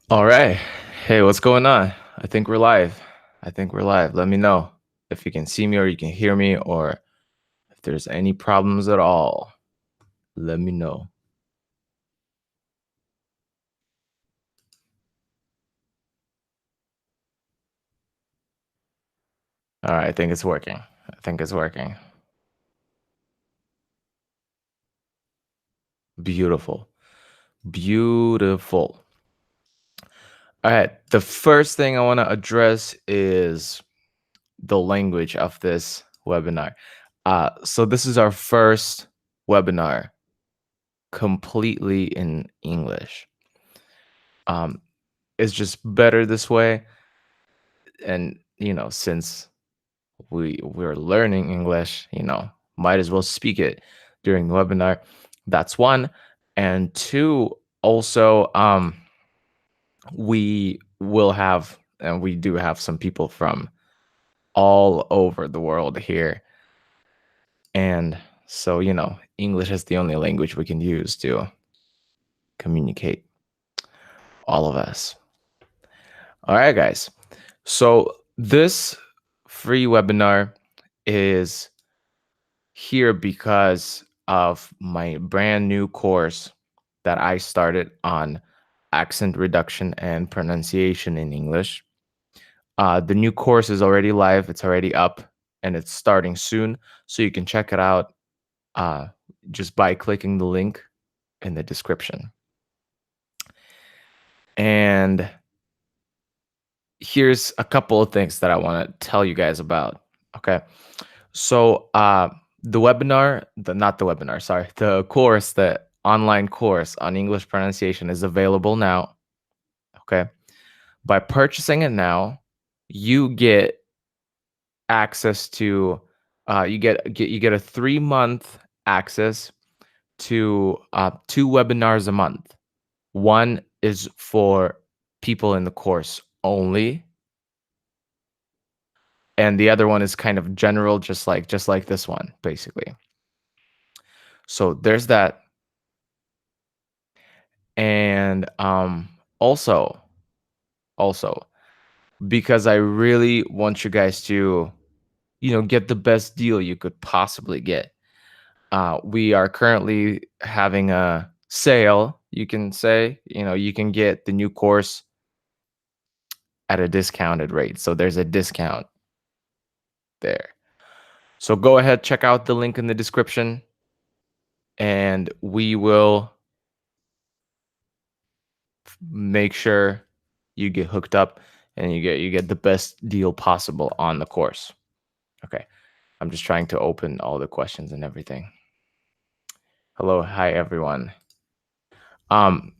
All right. Hey, what's going on? I think we're live. I think we're live. Let me know if you can see me or you can hear me or if there's any problems at all. Let me know. All right. I think it's working. I think it's working. Beautiful. Beautiful. All right. The first thing I want to address is the language of this webinar. So, this is our first webinar completely in English. Um, it's just better this way. And, since we're learning English, might as well speak it during the webinar. That's one. And two, also, we will have, and we do have some people from all over the world here. And so, English is the only language we can use to communicate, all of us. All right, guys. So, this free webinar is here because of my brand new course that I started on accent reduction and pronunciation in English. The new course is already live, it's already up, and it's starting soon. So you can check it out uh, just by clicking the link in the description. And here's a couple of things that I want to tell you guys about. Okay. So the webinar, the course, the online course on English pronunciation is available now. Okay. By purchasing it now, you get access to you get a 3-month access to 2 webinars a month. One is for people in the course only, and the other one is kind of general, just like this one, basically. So there's that. And also because I really want you guys to get the best deal you could possibly get. We are currently having a sale. You can say, you can get the new course at a discounted rate. So there's a discount there. So go ahead, check out the link in the description, and we will make sure you get hooked up and you get the best deal possible on the course. Okay. I'm just trying to open all the questions and everything. Hello, hi everyone. Um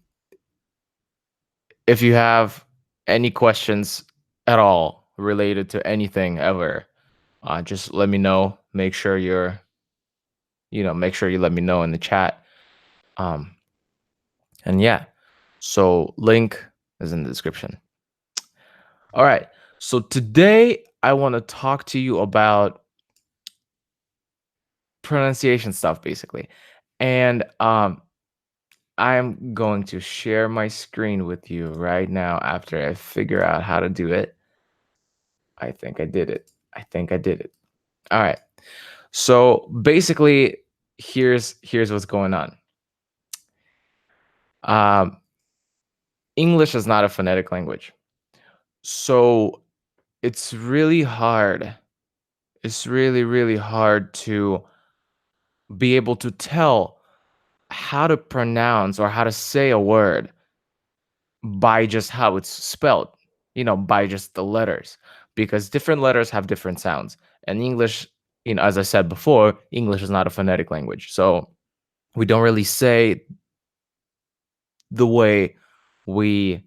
if you have any questions at all related to anything ever, just let me know. Make sure you let me know in the chat. Um and yeah. So link is in the description. All right. So today I want to talk to you about pronunciation stuff basically. And I'm going to share my screen with you right now after I figure out how to do it. I think I did it. I think I did it. All right. So basically, here's what's going on. Um, English is not a phonetic language, so it's really hard. It's really hard to be able to tell how to pronounce or how to say a word by just how it's spelled, by just the letters, because different letters have different sounds. And English, as I said before, English is not a phonetic language. So we don't really say the way we,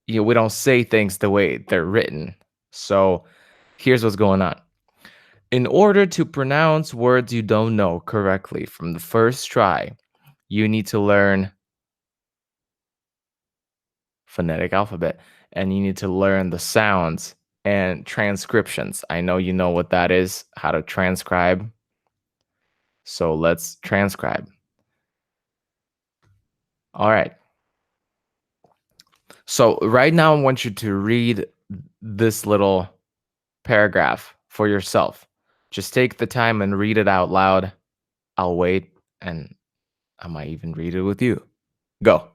we don't say things the way they're written. So here's what's going on. In order to pronounce words you don't know correctly from the first try, you need to learn phonetic alphabet, and you need to learn the sounds and transcriptions. I know you know what that is, how to transcribe. So let's transcribe. All right. So right now, I want you to read this little paragraph for yourself. Just take the time and read it out loud. I'll wait and I might even read it with you. Go.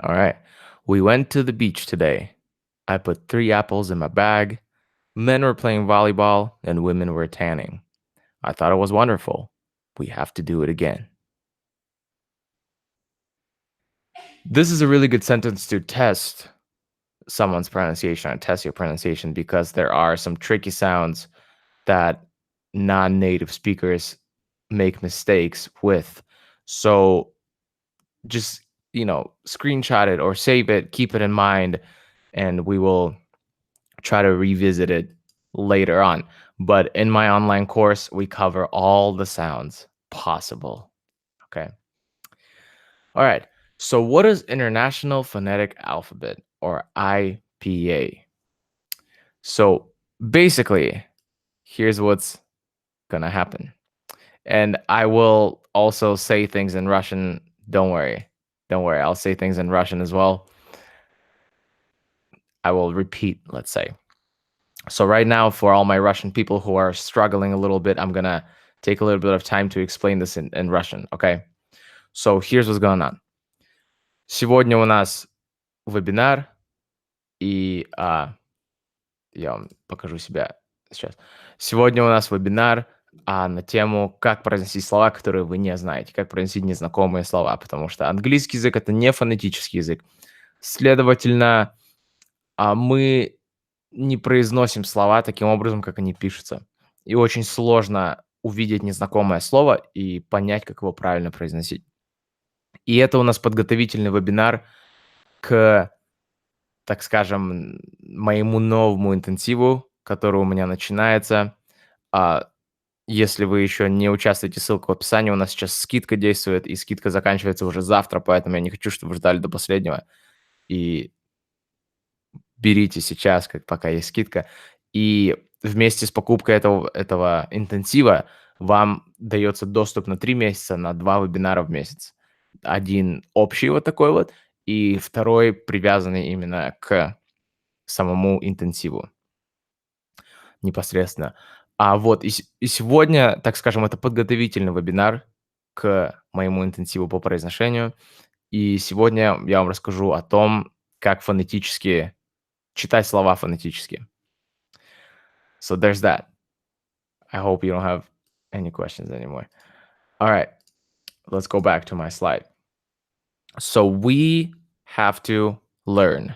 All right. We went to the beach today. I put 3 apples in my bag. Men were playing volleyball and women were tanning. I thought it was wonderful. We have to do it again. This is a really good sentence to test someone's pronunciation and test your pronunciation because there are some tricky sounds that non-native speakers make mistakes with. So just, screenshot it or save it, keep it in mind, and we will try to revisit it later on. But in my online course, we cover all the sounds possible. Okay. All right. So, what is International Phonetic Alphabet or IPA? So, basically, here's what's going to happen. And I will also say things in Russian. Don't worry. Don't worry. I'll say things in Russian as well. I will repeat, let's say. So right now, for all my Russian people who are struggling a little bit, I'm gonna take a little bit of time to explain this in Russian, okay? So here's what's going on. Сегодня у нас вебинар, и я вам покажу себя сейчас. Сегодня у нас вебинар на тему, как произносить слова, которые вы не знаете, как произносить незнакомые слова, потому что английский язык это не фонетический язык. Следовательно, мы не произносим слова таким образом, как они пишутся. И очень сложно увидеть незнакомое слово и понять, как его правильно произносить. И это у нас подготовительный вебинар к, так скажем, моему новому интенсиву, который у меня начинается. А, Если вы еще не участвуете, ссылка в описании. У нас сейчас скидка действует, и скидка заканчивается уже завтра, поэтому я не хочу, чтобы вы ждали до последнего. И берите сейчас, как пока есть скидка. И вместе с покупкой этого интенсива вам дается доступ на 3 месяца на 2 вебинара в месяц. Один общий вот такой вот, и второй привязанный именно к самому интенсиву непосредственно. И сегодня, так скажем, это подготовительный вебинар к моему интенсиву по произношению. И сегодня я вам расскажу о том, как фонетически читать слова фонетически. So there's that. I hope you don't have any questions anymore. All right, let's go back to my slide. So we have to learn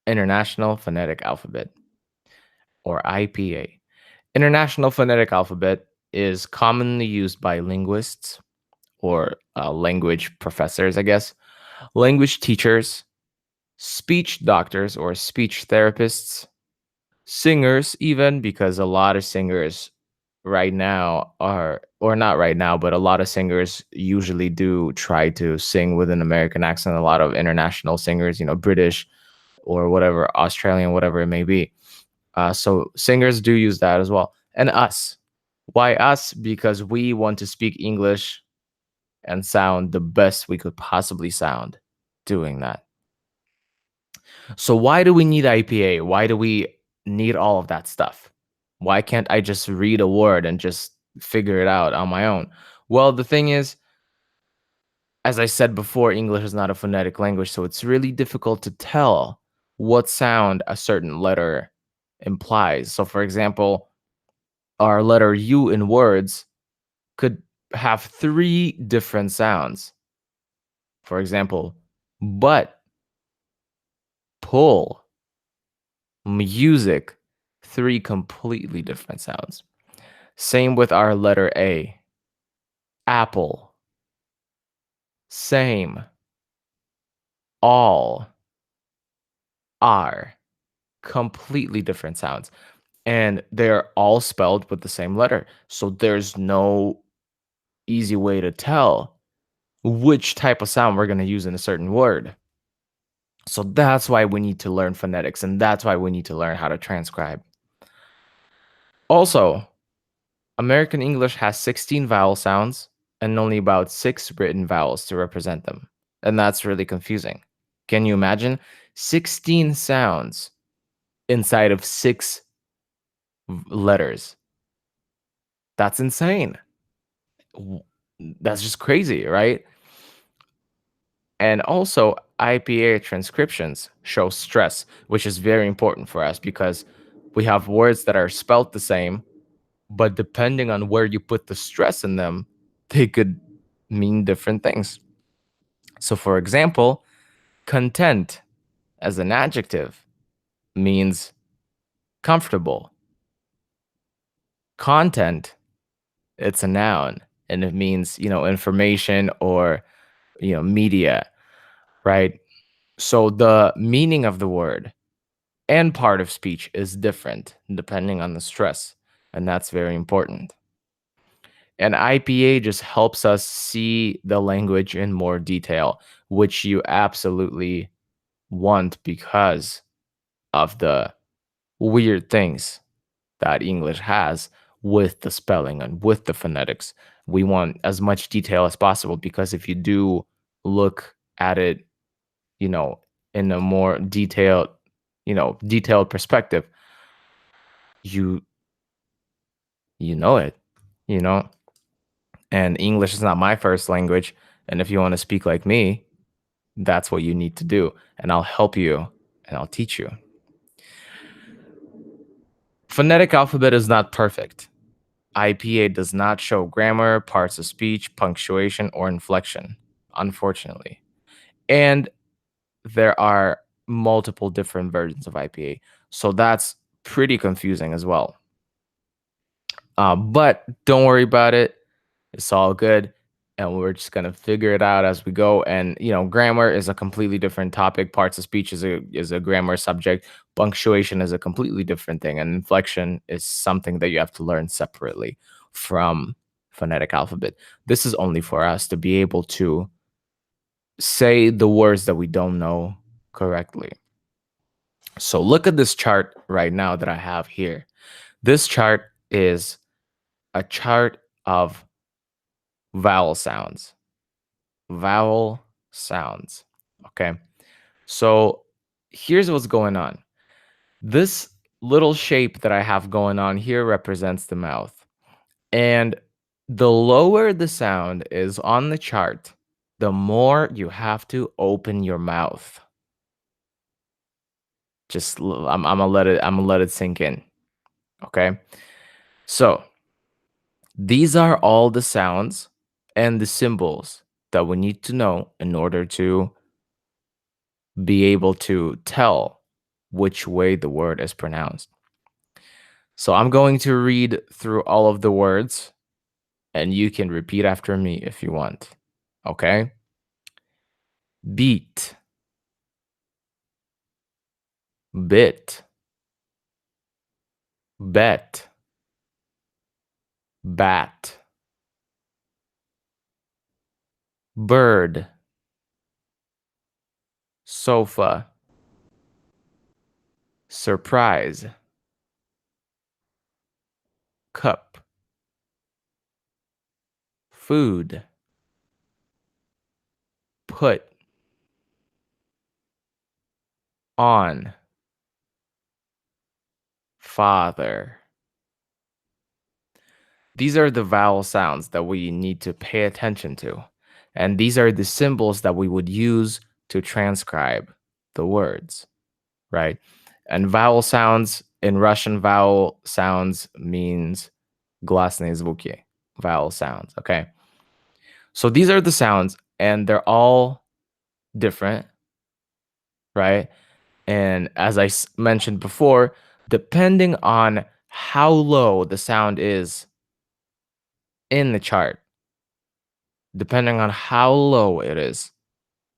International Phonetic Alphabet or IPA. International Phonetic Alphabet is commonly used by linguists or language professors, I guess, language teachers, speech doctors or speech therapists, singers, even because a lot of singers right now are, or not right now, but a lot of singers usually do try to sing with an American accent. A lot of international singers, British or whatever, Australian, whatever it may be. So singers do use that as well. And us. Why us? Because we want to speak English and sound the best we could possibly sound doing that. So why do we need IPA? Why do we need all of that stuff? Why can't I just read a word and just figure it out on my own? Well, the thing is, as I said before, English is not a phonetic language, so it's really difficult to tell what sound a certain letter implies. So, for example, our letter U in words could have 3 different sounds. For example, but, pull, music, 3 completely different sounds. Same with our letter A. Apple, same, all, are, completely different sounds. And they're all spelled with the same letter. So there's no easy way to tell which type of sound we're going to use in a certain word. So that's why we need to learn phonetics, and that's why we need to learn how to transcribe. Also, American English has 16 vowel sounds and only about 6 written vowels to represent them. And that's really confusing. Can you imagine 16 sounds inside of 6 letters? That's insane. W- That's just crazy, right? And also, IPA transcriptions show stress, which is very important for us because we have words that are spelt the same, but depending on where you put the stress in them, they could mean different things. So, for example, content as an adjective means comfortable. Content, it's a noun and it means, information or, media, right? So the meaning of the word and part of speech is different depending on the stress. And that's very important. And IPA just helps us see the language in more detail, which you absolutely want because of the weird things that English has with the spelling and with the phonetics. We want as much detail as possible because if you do look at it, you know, in a more detailed perspective, you you know it, you know. And English is not my first language, and if you want to speak like me, that's what you need to do, and I'll help you and I'll teach you. Phonetic alphabet is not perfect. IPA does not show grammar, parts of speech, punctuation, or inflection, unfortunately. And there are multiple different versions of IPA. So that's pretty confusing as well. But don't worry about it. It's all good. And we're just gonna figure it out as we go. And grammar is a completely different topic. Parts of speech is a grammar subject. Punctuation is a completely different thing. And inflection is something that you have to learn separately from phonetic alphabet. This is only for us to be able to say the words that we don't know correctly. So look at this chart right now that I have here. This chart is a chart of vowel sounds. Vowel sounds. Okay. So here's what's going on. This little shape that I have going on here represents the mouth. And the lower the sound is on the chart, the more you have to open your mouth. I'm gonna let it sink in. Okay. So these are all the sounds and the symbols that we need to know in order to be able to tell which way the word is pronounced. So I'm going to read through all of the words and you can repeat after me if you want. Okay? Beat, bit, bet, bat, bird, sofa, surprise, cup, food, put, on, father. These are the vowel sounds that we need to pay attention to. And these are the symbols that we would use to transcribe the words, right? And vowel sounds in Russian, vowel sounds means glasные звуки, vowel sounds, okay? So these are the sounds and they're all different, right? And as I mentioned before, depending on how low the sound is in the chart, depending on how low it is,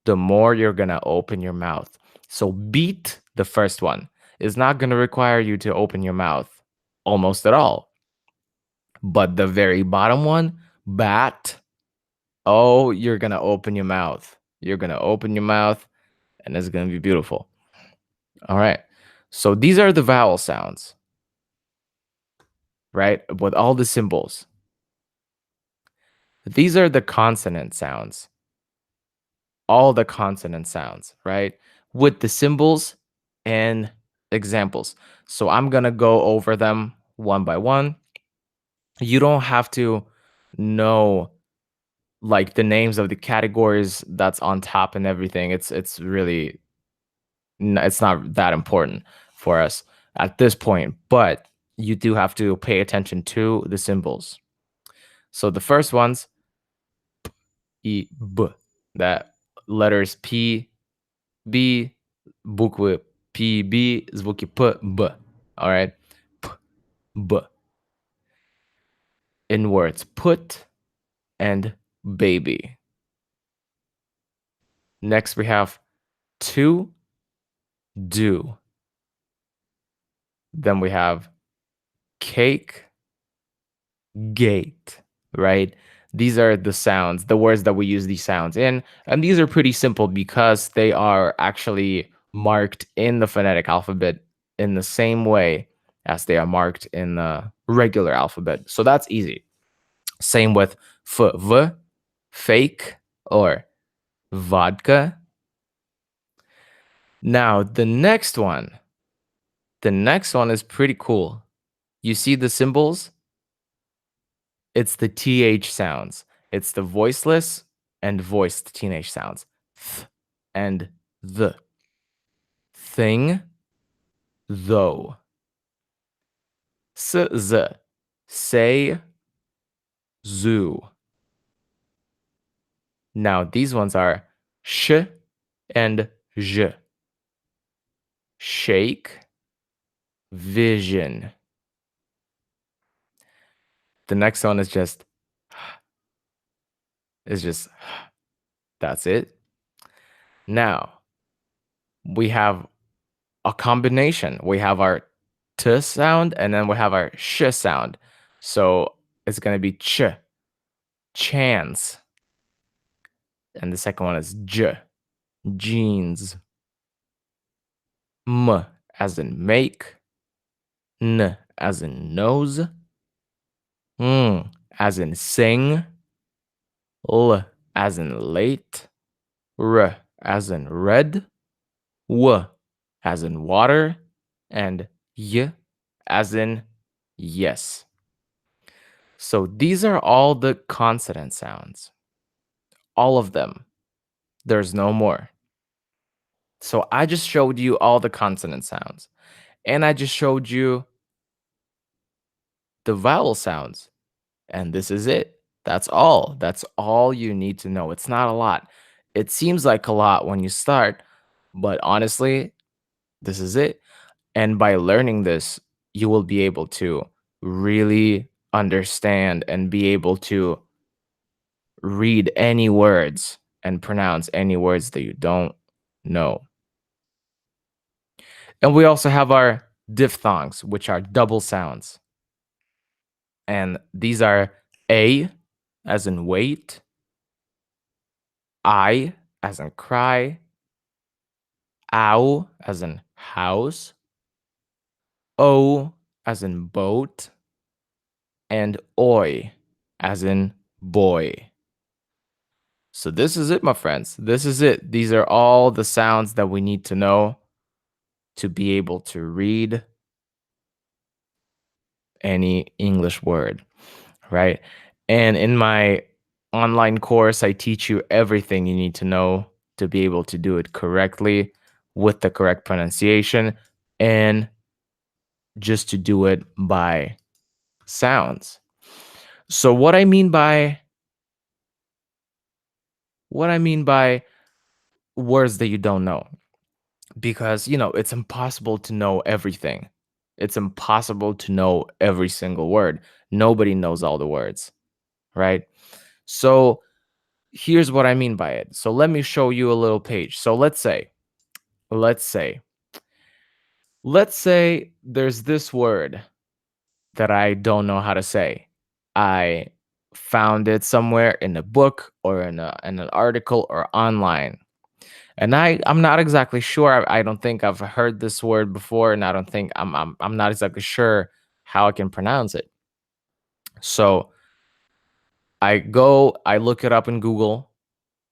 the more you're going to open your mouth. So, beat, the first one, is not going to require you to open your mouth almost at all. But the very bottom one, bat, oh, you're going to open your mouth. You're going to open your mouth and it's going to be beautiful. All right. So these are the vowel sounds, right? With all the symbols. These are the consonant sounds, all the consonant sounds, right? With the symbols and examples. So I'm going to go over them one by one. You don't have to know like the names of the categories that's on top and everything. It's really it's not that important for us at this point, but you do have to pay attention to the symbols. So the first ones, I, B, that letters P, B, буквы P, B, звуки P, B. All right. P, B. In words, put and baby. Next, we have to, do. Then we have cake, gate, right? These are the sounds, the words that we use these sounds in. And these are pretty simple because they are actually marked in the phonetic alphabet in the same way as they are marked in the regular alphabet. So that's easy. Same with v, fake, or vodka. Now, the next one is pretty cool. You see the symbols? It's the TH sounds. It's the voiceless and voiced teenage sounds. Th and the. Thing, though. Z, say, zoo. Now these ones are sh and j. Shake, vision. The next one is just that's it. Now we have a combination. We have our t sound and then we have our sh sound. So it's going to be ch, chance. And the second one is j, jeans. M as in make. N as in nose. Ng as in sing. L as in late. R as in red. W as in water. And y as in yes. So these are all the consonant sounds. All of them. There's no more. So I just showed you all the consonant sounds. And I just showed you the vowel sounds. And this is it. That's all. That's all you need to know. It's not a lot. It seems like a lot when you start, but honestly, this is it. And by learning this, you will be able to really understand and be able to read any words and pronounce any words that you don't know. And we also have our diphthongs, which are double sounds. And these are A as in wait, I as in cry, ow as in house, o as in boat, and oi as in boy. So this is it, my friends. This is it. These are all the sounds that we need to know to be able to read any English word, right? And in my online course, I teach you everything you need to know to be able to do it correctly with the correct pronunciation and just to do it by sounds. So what I mean by words that you don't know, because it's impossible to know everything. It's impossible to know every single word. Nobody knows all the words, right? So here's what I mean by it. So let me show you a little page. So let's say, let's say there's this word that I don't know how to say. I found it somewhere in a book or in an article or online. And I'm not exactly sure. I don't think I've heard this word before, and I don't think I'm not exactly sure how I can pronounce it. So I look it up in Google.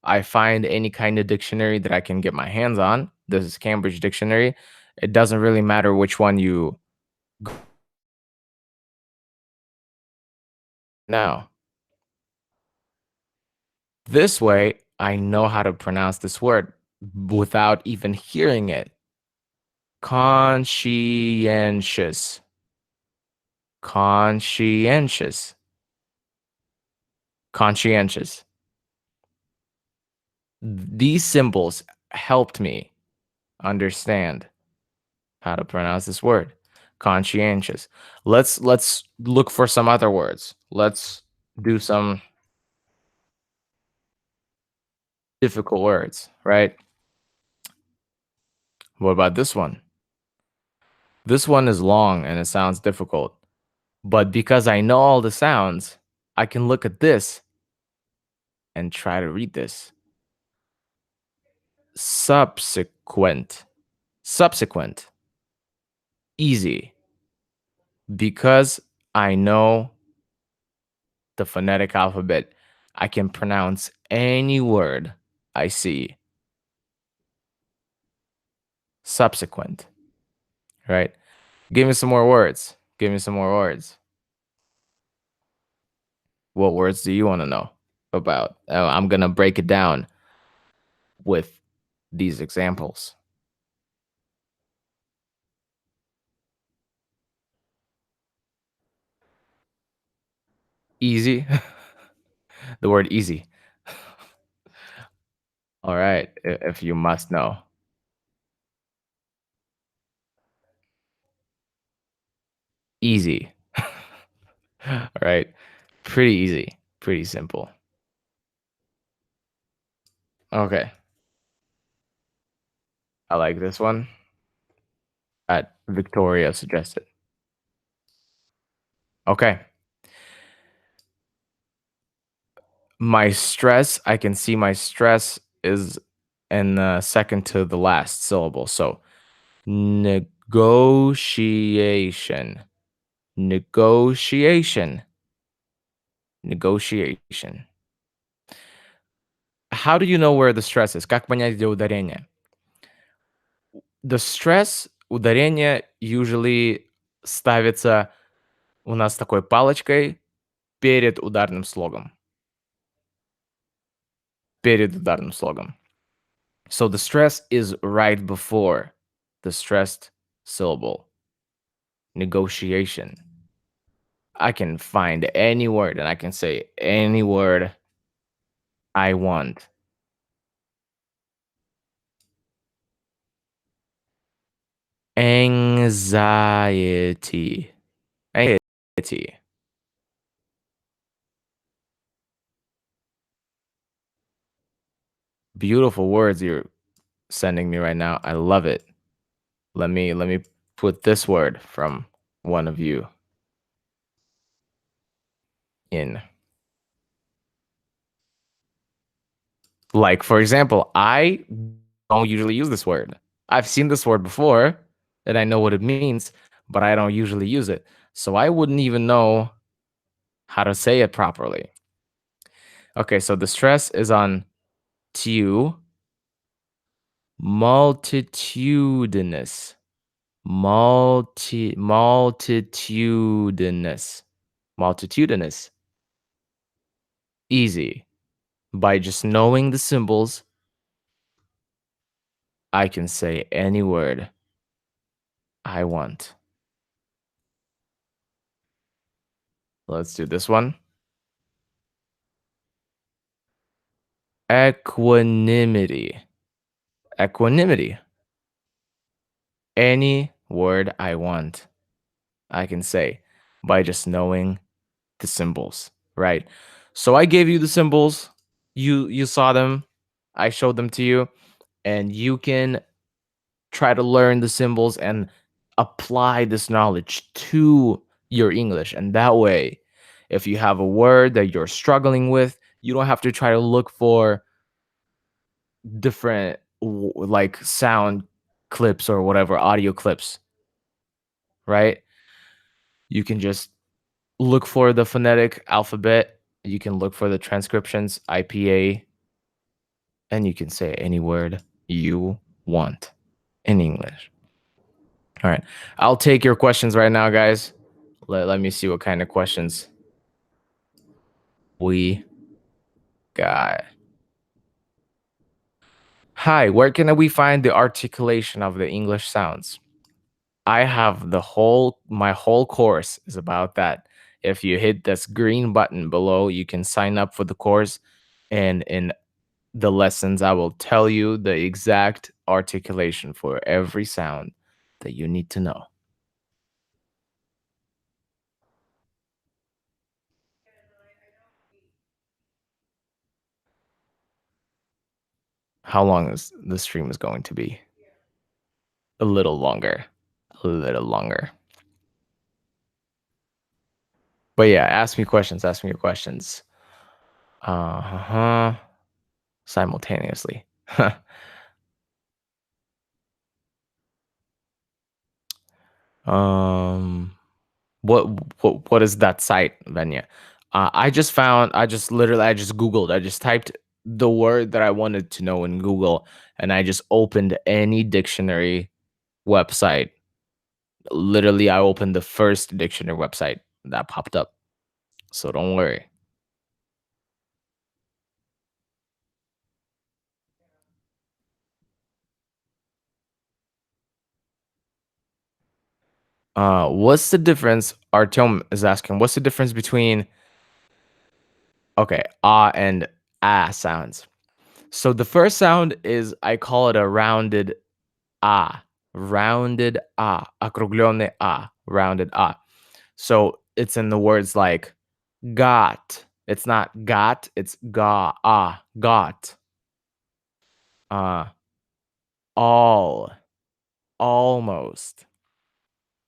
I find any kind of dictionary that I can get my hands on. This is Cambridge Dictionary. It doesn't really matter which one you go now. This way, I know how to pronounce this word without even hearing it. Conscientious. Conscientious. Conscientious. These symbols helped me understand how to pronounce this word. Conscientious. Let's look for some other words. Let's do some difficult words, right? What about this one? This one is long and it sounds difficult. But because I know all the sounds, I can look at this and try to read this. Subsequent. Subsequent. Easy. Because I know the phonetic alphabet, I can pronounce any word I see. Subsequent. Right? Give me some more words. Give me some more words. What words do you want to know about? I'm going to break it down with these examples. Easy. The word easy. All right. If you must know. Easy. All right. Pretty easy. Pretty simple. Okay. I like this one. That Victoria suggested. Okay. My stress, I can see my stress is in the second to the last syllable. So negotiation. Negotiation. Negotiation. How do you know where the stress is? Как понять, где ударение? The stress, ударение usually ставится у нас такой палочкой перед ударным слогом. Перед ударным слогом. So the stress is right before the stressed syllable. Negotiation. I can find any word and I can say any word I want. Anxiety. Anxiety. Beautiful words you're sending me right now. I love it. Let me put this word from one of you in. Like for example, I don't usually use this word. I've seen this word before and I know what it means, but I don't usually use it. So I wouldn't even know how to say it properly. Okay, so the stress is on tu. Multitudinous. Multitudinous. Multitudinous. Easy. By just knowing the symbols, I can say any word I want. Let's do this one. Equanimity. Equanimity. Any word I want, I can say by just knowing the symbols, right? So I gave you the symbols. You saw them. I showed them to you, and you can try to learn the symbols and apply this knowledge to your English. And that way, if you have a word that you're struggling with, you don't have to try to look for different like sound clips or whatever, audio clips, right? You can just look for the phonetic alphabet. You can look for the transcriptions, IPA, and you can say any word you want in English. All right. I'll take your questions right now, guys. Let me see what kind of questions we got. Hi, where can we find the articulation of the English sounds? I have my whole course is about that. If you hit this green button below, you can sign up for the course. And in the lessons, I will tell you the exact articulation for every sound that you need to know. How long is the stream is going to be? A little longer. A little longer. But yeah, ask me questions. Ask me your questions. Uh-huh. Simultaneously. um what what is that site, Venya? I just Googled. I just typed the word that I wanted to know in Google, and I just opened any dictionary website. Literally, I opened the first dictionary website that popped up. So don't worry. What's the difference? Artyom is asking, what's the difference between okay, ah and ah sounds? So the first sound is I call it a rounded округлённый rounded ah. So it's in the words like got. It's not got, it's got. Uh, all, almost,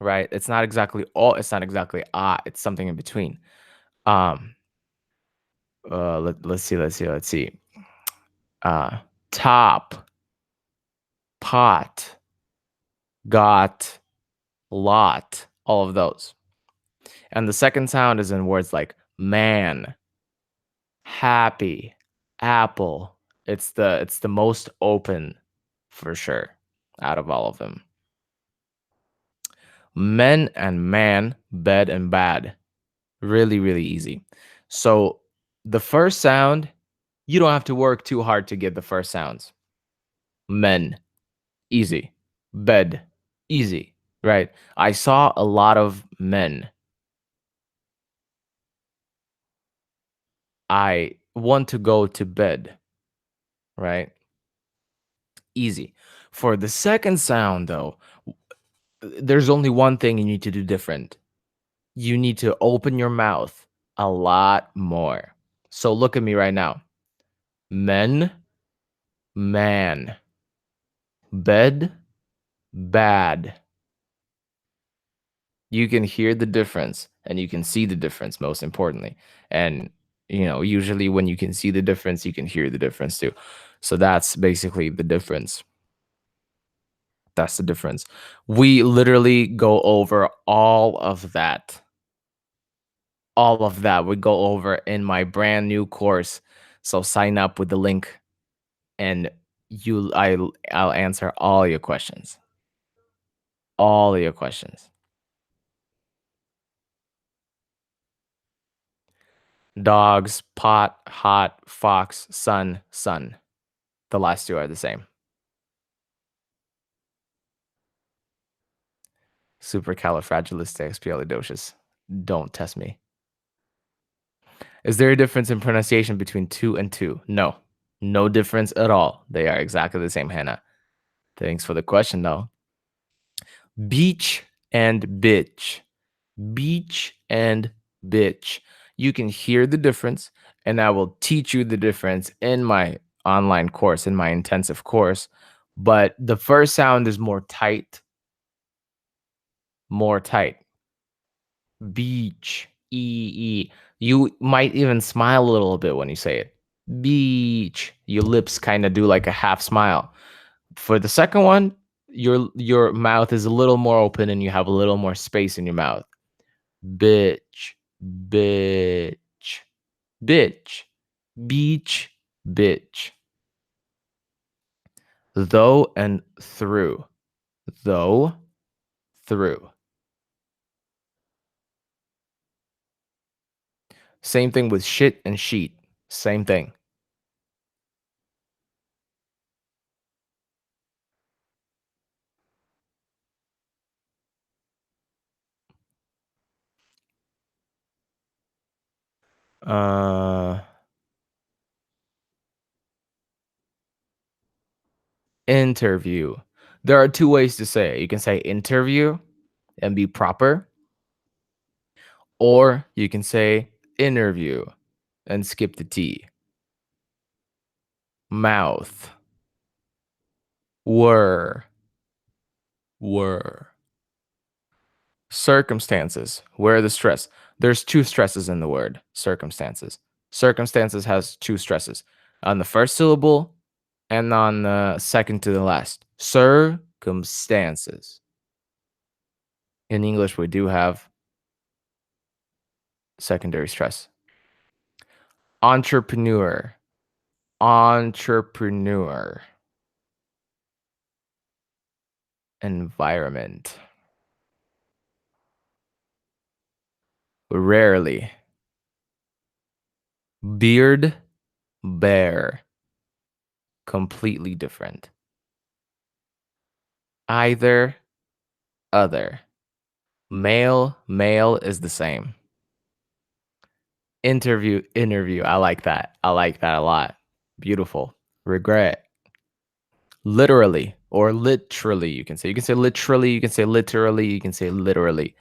right? It's not exactly all. It's not exactly it's something in between. Um, let's see. Uh, top, pot, got, lot, all of those. And the second sound is in words like man, happy, apple. It's the most open for sure out of all of them. Men and man, bed and bad. Really, really easy. So the first sound, you don't have to work too hard to get the first sounds. Men, easy. Bed, easy, right? I saw a lot of men. I want to go to bed, right? Easy. For the second sound, though, there's only one thing you need to do different. You need to open your mouth a lot more. So look at me right now. Men, man, bed, bad. You can hear the difference and you can see the difference, most importantly. And, usually when you can see the difference, you can hear the difference too. So that's basically the difference. That's the difference. We literally go over all of that. All of that we go over in my brand new course. So sign up with the link and I'll answer all your questions. All your questions. Dogs, pot, hot, fox, sun, sun. The last two are the same. Supercalifragilisticexpialidocious. Don't test me. Is there a difference in pronunciation between two and two? No. No difference at all. They are exactly the same, Hannah. Thanks for the question, though. Beach and bitch. Beach and bitch. You can hear the difference, and I will teach you the difference in my online course, in my intensive course. But the first sound is more tight. More tight. Beach. E. You might even smile a little bit when you say it. Beach. Your lips kind of do like a half smile. For the second one, your mouth is a little more open and you have a little more space in your mouth. Bitch, bitch, bitch, beach, bitch. Though and through. Though, through. Same thing with shit and sheet. Same thing. Uh, interview. There are two ways to say it. You can say interview and be proper, or you can say interview and skip the T. Mouth. Were. Circumstances. Where the stress? There's two stresses in the word circumstances. Circumstances has two stresses on the first syllable and on the second to the last. Circumstances. In English, we do have secondary stress. Entrepreneur. Entrepreneur. Environment. Rarely. Beard. Bear. Completely different. Either. Other. Male is the same. Interview. I like that. I like that a lot. Beautiful. Regret. Literally or literally, you can say. You can say literally, you can say literally, you can say literally.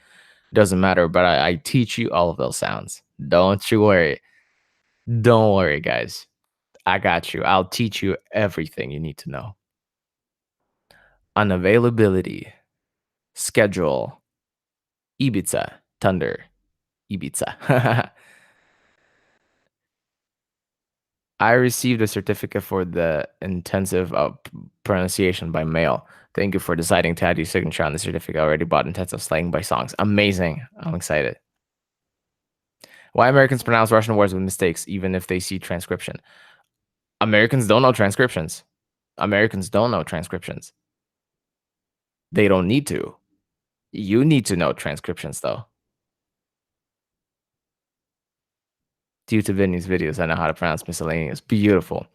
Doesn't matter, but I teach you all of those sounds. Don't you worry. Don't worry, guys. I got you. I'll teach you everything you need to know. Unavailability. Schedule. Ibiza. Thunder. Ibiza. I received a certificate for the intensive pronunciation by mail. Thank you for deciding to add your signature on the certificate. I already bought intensive slang by songs. Amazing. I'm excited. Why Americans pronounce Russian words with mistakes even if they see transcription? Americans don't know transcriptions. Americans don't know transcriptions. They don't need to. You need to know transcriptions, though. Due to Vinny's videos, I know how to pronounce miscellaneous. Beautiful.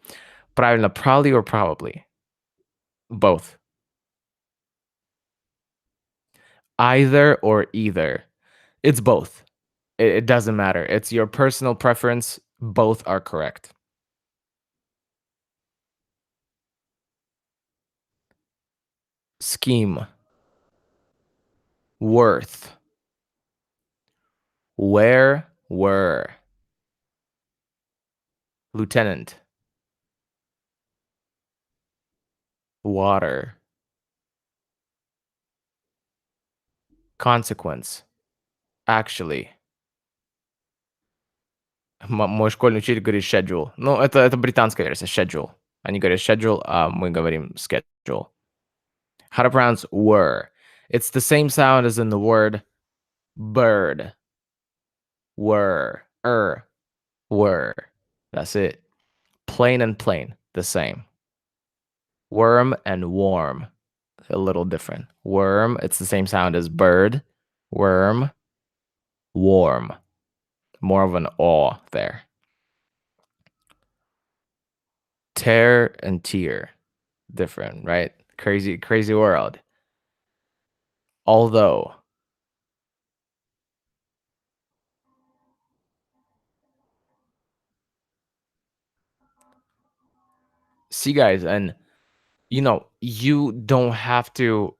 Правильно, probably or probably? Both. Either or either. It's both. It doesn't matter. It's your personal preference. Both are correct. Scheme. Worth. Where were. Lieutenant. Water. Consequence. Actually. Мой школьный учитель говорит schedule. Ну, это британская версия, schedule. Они говорят schedule, а мы говорим schedule. How to pronounce were. It's the same sound as in the word bird. Were. Were. That's it. Plain and plain. The same. Worm and warm. A little different. Worm, it's the same sound as bird. Worm. Warm. More of an awe there. Tear and tear. Different, right? Crazy world. Although. See, guys, and you don't have to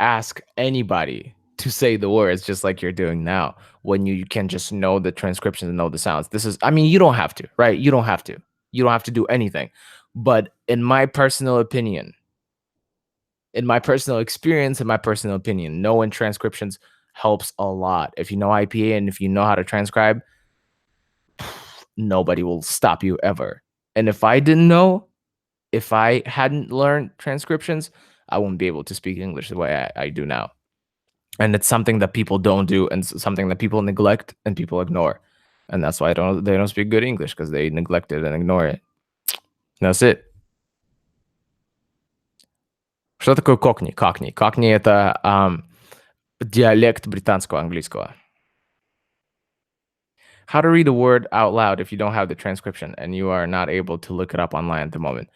ask anybody to say the words just like you're doing now when you can just know the transcriptions and know the sounds. I mean, you don't have to, right? You don't have to. You don't have to do anything. But in my personal opinion, in my personal experience, in my personal opinion, knowing transcriptions helps a lot. If you know IPA and if you know how to transcribe, nobody will stop you ever. And if I didn't know, if I hadn't learned transcriptions, I wouldn't be able to speak English the way I do now. And it's something that people don't do, and something that people neglect and people ignore. And that's why they don't speak good English, because they neglect it and ignore it. That's it. Что такое кокни? Кокни. Кокни — это диалект британского английского. How to read a word out loud if you don't have the transcription and you are not able to look it up online at the moment.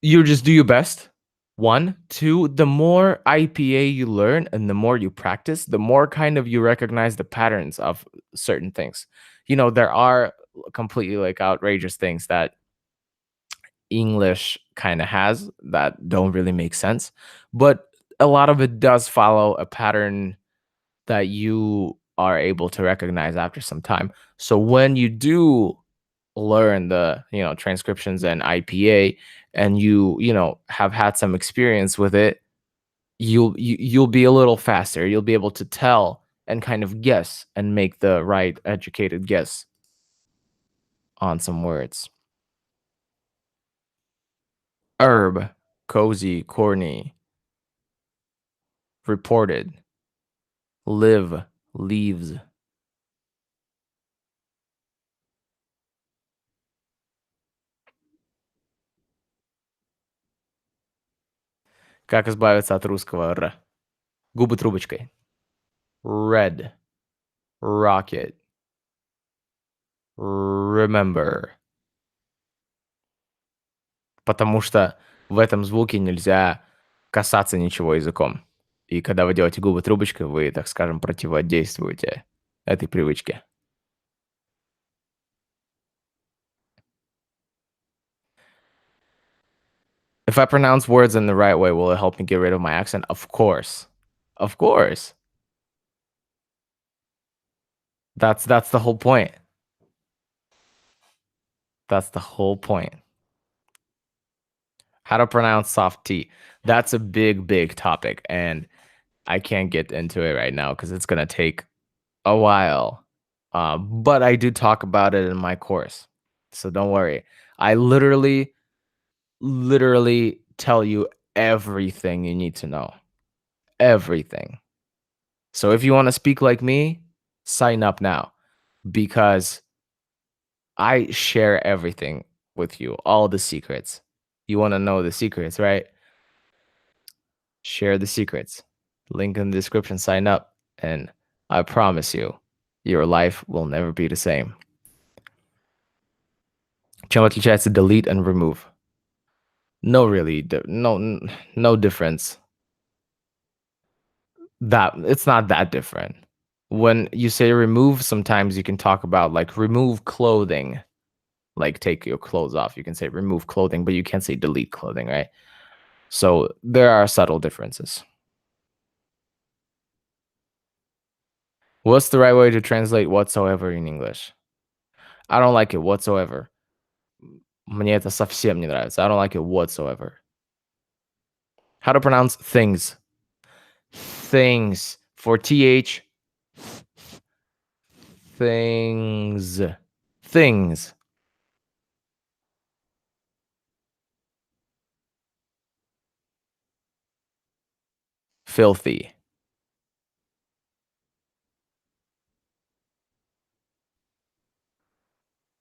You just do your best. One, two, the more IPA you learn and the more you practice, the more kind of you recognize the patterns of certain things. There are completely like outrageous things that English kind of has that don't really make sense, but a lot of it does follow a pattern that you are able to recognize after some time. So when you do learn the, transcriptions and IPA, and you have had some experience with it, you'll be a little faster. You'll be able to tell and kind of guess and make the right educated guess on some words. Herb, cozy, corny, reported, live, leaves. Как избавиться от русского р? Губы трубочкой. Red, rocket, remember. Потому что в этом звуке нельзя касаться ничего языком. И когда вы делаете губы трубочкой, вы, так скажем, противодействуете этой привычке. If I pronounce words in the right way, will it help me get rid of my accent? Of course. Of course. That's the whole point. That's the whole point. How to pronounce soft T. That's a big, big topic, and I can't get into it right now because it's gonna take a while. But I do talk about it in my course, so don't worry. I literally tell you everything you need to know. Everything. So if you want to speak like me, sign up now, because I share everything with you, all the secrets. You want to know the secrets, right? Share the secrets. Link in the description, sign up, and I promise you, your life will never be the same. Чем отличается delete and remove? No, really, no difference. That it's not that different. When you say remove, sometimes you can talk about like remove clothing, like take your clothes off. You can say remove clothing, but you can't say delete clothing, right? So there are subtle differences. What's the right way to translate whatsoever in English? I don't like it whatsoever. Мне это совсем не нравится. I don't like it whatsoever. How to pronounce things? Things. For th. Things. Things. Filthy.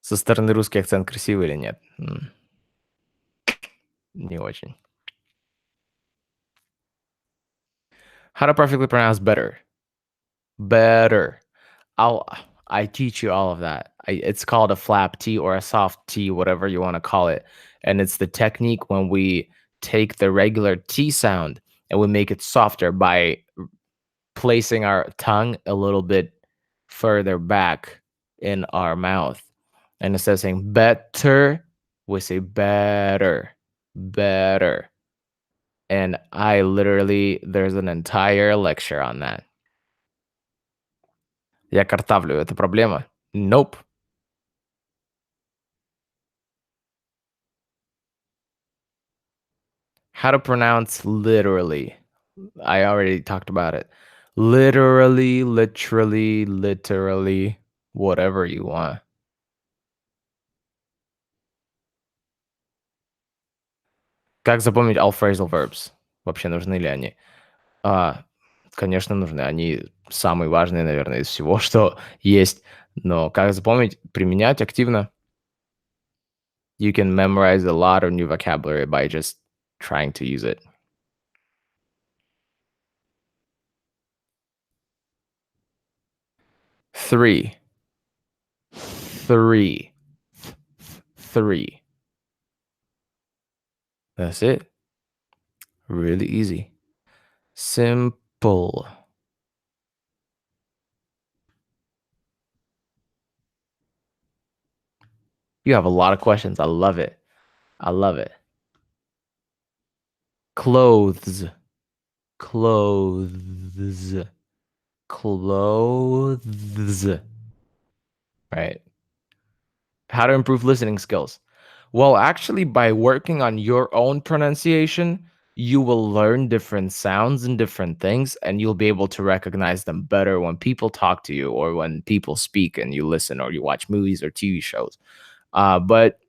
Со стороны русский акцент красивый или нет? Не очень. How to perfectly pronounce better? Better. I'll I teach you all of that. It's called a flap T or a soft T, whatever you want to call it. And it's the technique when we take the regular T sound and we make it softer by placing our tongue a little bit further back in our mouth. And instead of saying better, we say better, better. And there's an entire lecture on that. Я картавлю. Это проблема? Nope. How to pronounce literally. I already talked about it. Literally, literally, literally, whatever you want. Как запомнить all phrasal verbs? Вообще нужны ли они? А, Конечно, нужны. Они самые важные, наверное, из всего, что есть. Но как запомнить? Применять активно. You can memorize a lot of new vocabulary by just trying to use it. 3. 3. 3. That's it. Really easy. Simple. You have a lot of questions. I love it. I love it. Clothes. Clothes. Clothes. Right. How to improve listening skills? Well, actually, by working on your own pronunciation, you will learn different sounds and different things, and you'll be able to recognize them better when people talk to you or when people speak and you listen or you watch movies or TV shows. But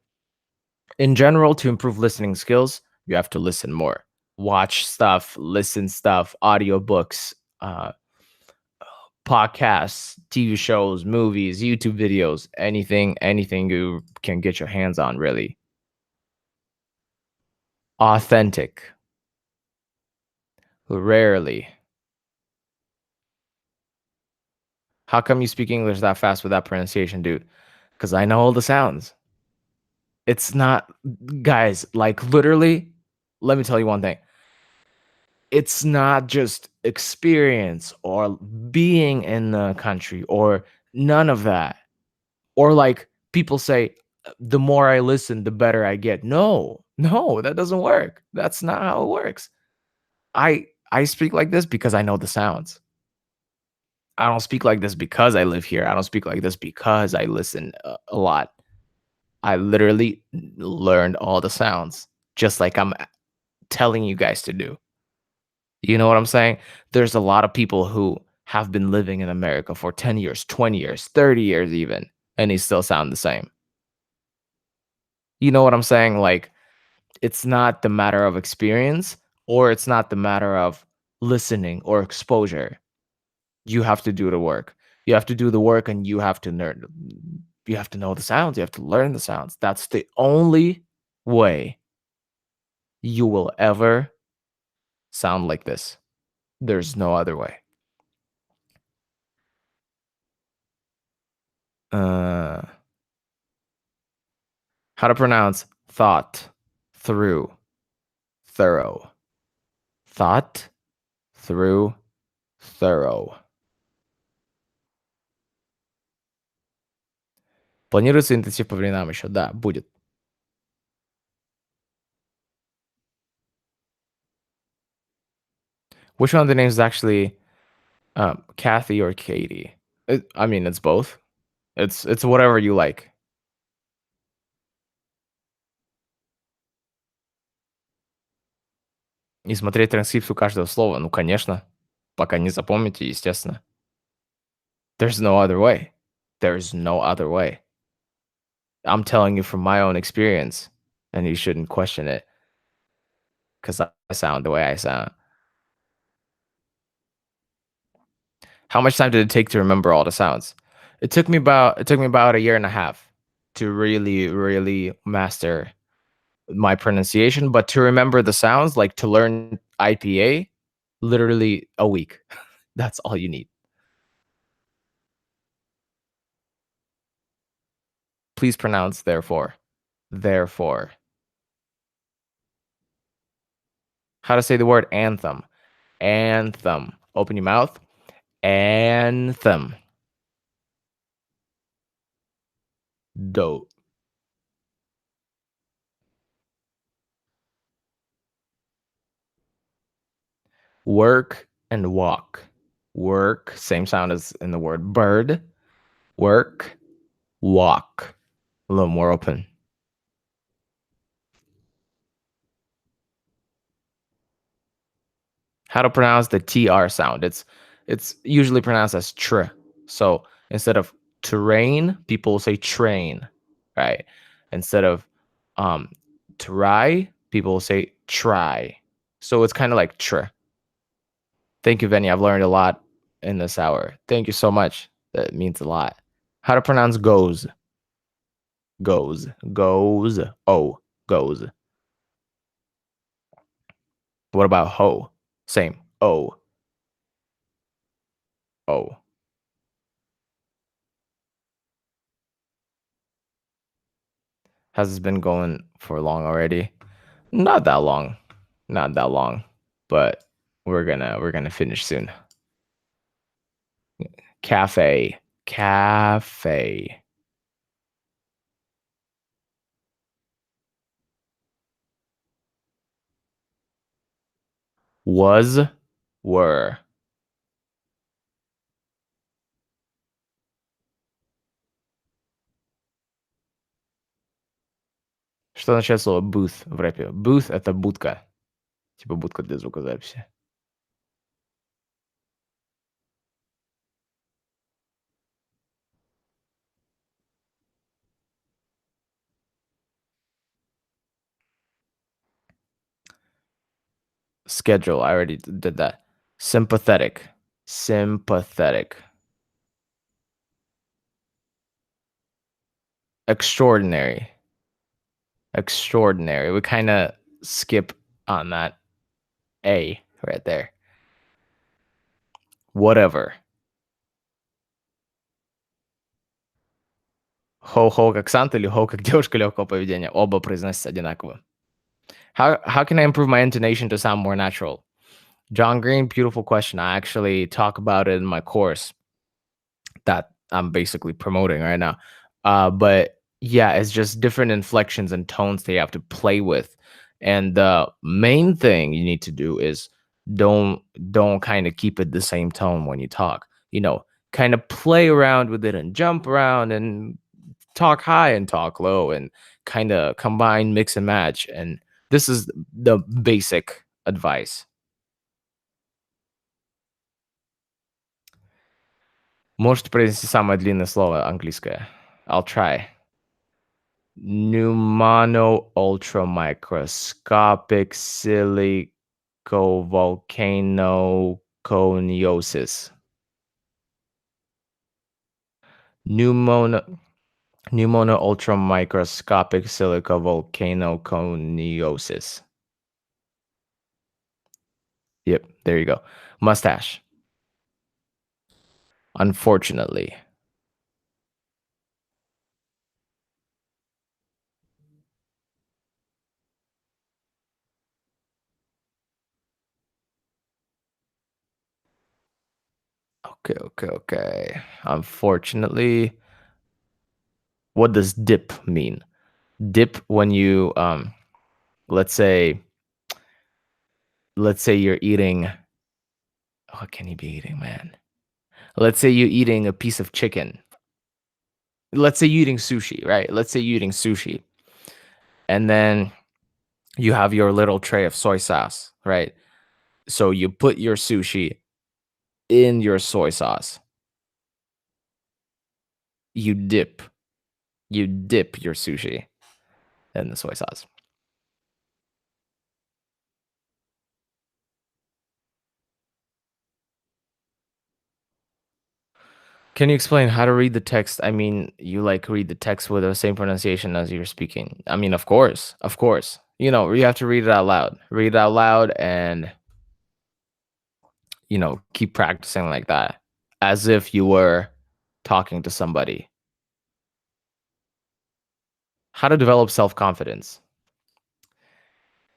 in general, to improve listening skills, you have to listen more. Watch stuff, listen stuff, audiobooks, podcasts, TV shows, movies, YouTube videos, anything you can get your hands on, really. Authentic. Rarely. How come you speak English that fast with that pronunciation, dude? Because I know all the sounds. It's not, guys, like literally, let me tell you one thing. It's not just experience or being in the country or none of that. Or like people say, the more I listen, the better I get. No, no, that doesn't work. That's not how it works. I speak like this because I know the sounds. I don't speak like this because I live here. I don't speak like this because I listen a lot. I literally learned all the sounds, just like I'm telling you guys to do. You know what I'm saying? There's a lot of people who have been living in America for 10 years, 20 years, 30 years even, and they still sound the same. You know what I'm saying? Like, it's not the matter of experience or it's not the matter of listening or exposure. You have to do the work. You have to do the work and you have to know the sounds, you have to learn the sounds. That's the only way you will ever sound like this. There's no other way. Uh, how to pronounce thought, through, thorough. Thought, through, thorough. Планируется интенсив по временам еще? Да, будет. Which one of the names is actually Kathy or Katie? I mean, it's both. It's whatever you like. И смотреть транскрипцию каждого слова, ну, конечно. Пока не запомните, естественно. There's no other way. There's no other way. I'm telling you from my own experience, and you shouldn't question it because I sound the way I sound. How much time did it take to remember all the sounds? It took me about a year and a half to really master my pronunciation, but to remember the sounds, like to learn IPA, literally a week. That's all you need. Please pronounce therefore. Therefore. How to say the word anthem. Anthem. Open your mouth. Anthem. Dope. Work and walk. Work, same sound as in the word bird. Work, walk. A little more open. How to pronounce the TR sound. It's usually pronounced as tr. So instead of terrain, people will say train, right? Instead of um try, people will say try. So it's kind of like tr. Thank you, Venya. I've learned a lot in this hour. Thank you so much. That means a lot. How to pronounce goes? Goes. Goes. Oh, goes. What about ho? Same. Oh. Oh. Has this been going for long already? Not that long. Not that long. But we're gonna finish soon. Cafe. Cafe. Was. Were. Что означает слово booth в рэпе? Booth — это будка. Типа будка для звукозаписи. Schedule. I already did that. Sympathetic. Sympathetic. Extraordinary. Extraordinary. We kind of skip on that A right there. Whatever. Ho-ho как Санта или ho как девушка легкого поведения? Оба произносятся одинаково. How can I improve my intonation to sound more natural? John Green, beautiful question. I actually talk about it in my course that I'm basically promoting right now. But yeah, it's just different inflections and tones that you have to play with. And the main thing you need to do is don't don't kind of keep it the same tone when you talk. You know, kind of play around with it and jump around and talk high and talk low and kind of combine, mix and match. And this is the basic advice. Можете произнести самое длинное слово английское? I'll try. Pneumono ultramicroscopic silicovolcanoconiosis. Pneumono pneumono ultramicroscopic silicovolcanoconiosis. Yep, there you go. Mustache. Unfortunately. Okay, okay, okay. Unfortunately, what does dip mean? Dip when you let's say you're eating, what can you be eating, man? Let's say you're eating a piece of chicken. Let's say you're eating sushi, right? Let's say you're eating sushi. And then you have your little tray of soy sauce, right? So you put your sushi in your soy sauce. You dip. You dip your sushi in the soy sauce. Can you explain how to read the text? I mean, you like read the text with the same pronunciation as you're speaking. I mean, of course, of course. You know, you have to read it out loud. Read it out loud and, keep practicing like that as if you were talking to somebody. How to develop self confidence?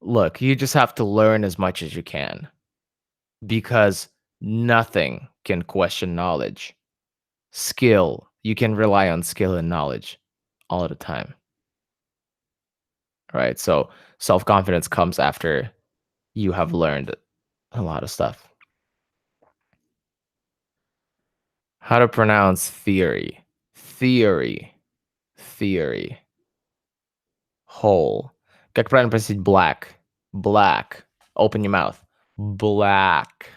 Look, you just have to learn as much as you can because nothing can question knowledge. Skill, you can rely on skill and knowledge all the time, right? So self confidence comes after you have learned a lot of stuff. How to pronounce theory? Theory. Theory. Whole. Как правильно произносить black? Black. Open your mouth. Black.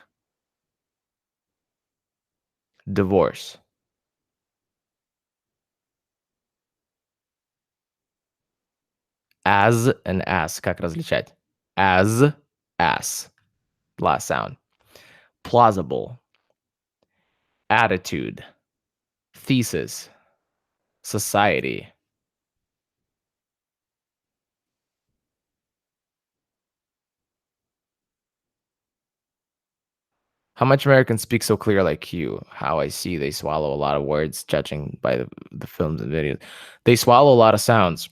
Divorce. As and ass. Как различать? As, ass. Last sound. Plausible. Attitude. Thesis. Society. How much Americans speak so clear like you? How I see they swallow a lot of words, judging by the films and videos. They swallow a lot of sounds.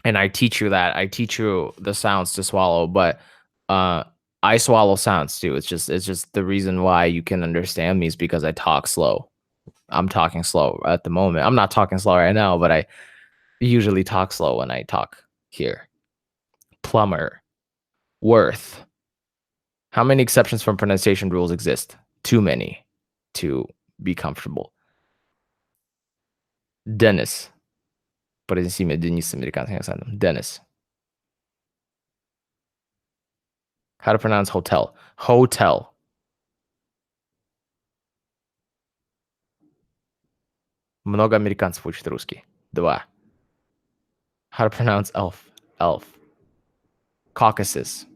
And I teach you that. I teach you the sounds to swallow, but uh I swallow sounds too. It's just the reason why you can understand me is because I talk slow. I'm talking slow at the moment. I'm not talking slow right now, but I usually talk slow when I talk here. Plumber. Worth. How many exceptions from pronunciation rules exist? Too many to be comfortable. Dennis. Произнеси имя Денис с американским акцентом. Dennis. How to pronounce hotel? Hotel. Много американцев учат русский. Два. How to pronounce elf? Elf. Caucasus.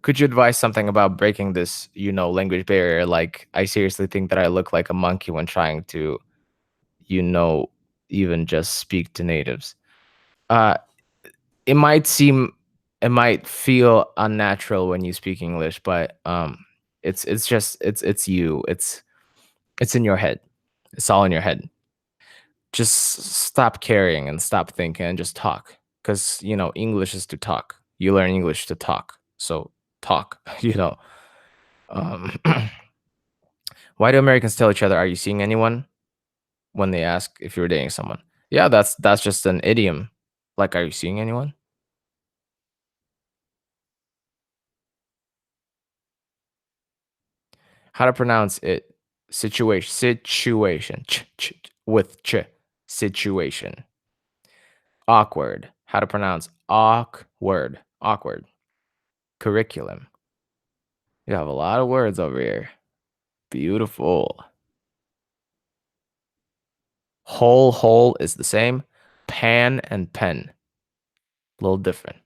Could you advise something about breaking this, language barrier? Like, I seriously think that I look like a monkey when trying to, you know, even just speak to natives. Uh, it might seem, it might feel unnatural when you speak English, but it's just it's you. It's in your head. It's all in your head. Just stop caring and stop thinking and just talk. Because English is to talk. You learn English to talk. So talk. Um, why do Americans tell each other, "Are you seeing anyone?" when they ask if you're dating someone? Yeah, that's just an idiom. Like, are you seeing anyone? How to pronounce it? Situation. Situation. With ch. Situation. Awkward. How to pronounce awkward? Awkward. Curriculum. You have a lot of words over here. Beautiful. Hole is the same. Pan and pen. A little different.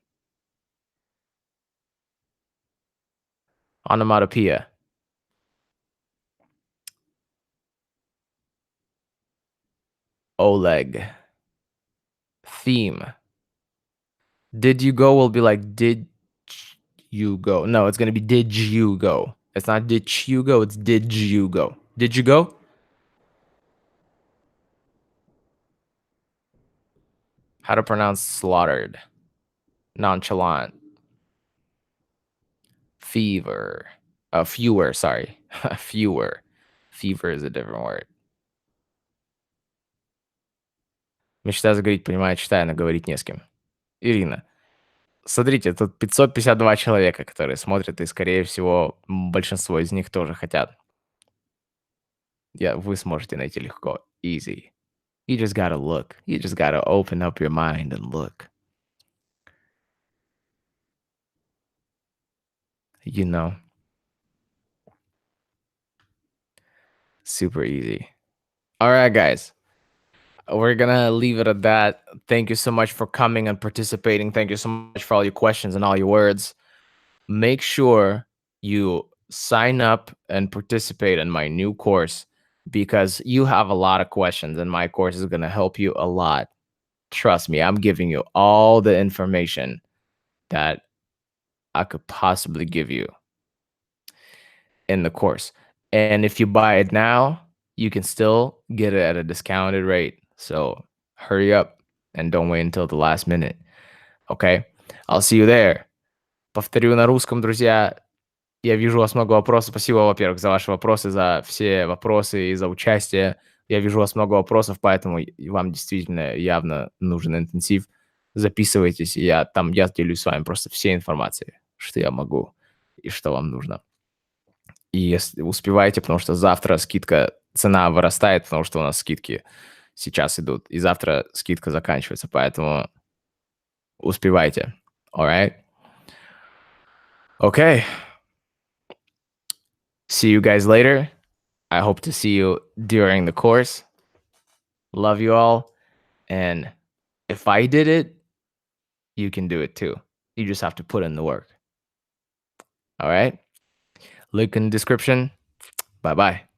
Onomatopoeia. Oleg. Theme. Did you go will be like did you go. No, it's gonna be did you go. It's not did you go, it's did you go. Did you go? How to pronounce slaughtered. Nonchalant. Fever. Fewer, sorry. Fewer. Fever is a different word. Мечта заговорить, понимаю, читаю, но говорить не с кем. Ирина, смотрите, тут 552 человека, которые смотрят, и, скорее всего, большинство из них тоже хотят. Вы сможете найти легко. Easy. You just gotta look. You just gotta open up your mind and look. You know, super easy. All right, guys. We're gonna leave it at that. Thank you so much for coming and participating. Thank you so much for all your questions and all your words. Make sure you sign up and participate in my new course because you have a lot of questions, and my course is gonna help you a lot. Trust me, I'm giving you all the information that I could possibly give you in the course. And if you buy it now, you can still get it at a discounted rate. So hurry up and don't wait until the last minute. Okay? I'll see you there. Повторю на русском, друзья. Я вижу, у вас много вопросов. Спасибо, во-первых, за ваши вопросы, за все вопросы и за участие. Я вижу у вас много вопросов, поэтому вам действительно явно нужен интенсив. Записывайтесь, и я делюсь с вами просто всей информацией, что я могу и что вам нужно. И если успевайте, потому что завтра цена вырастает, потому что у нас скидки сейчас идут, и завтра скидка заканчивается, поэтому успевайте. Alright? Okay. See you guys later. I hope to see you during the course. Love you all. And if I did it, you can do it too. You just have to put in the work. All right? Link in the description. Bye bye.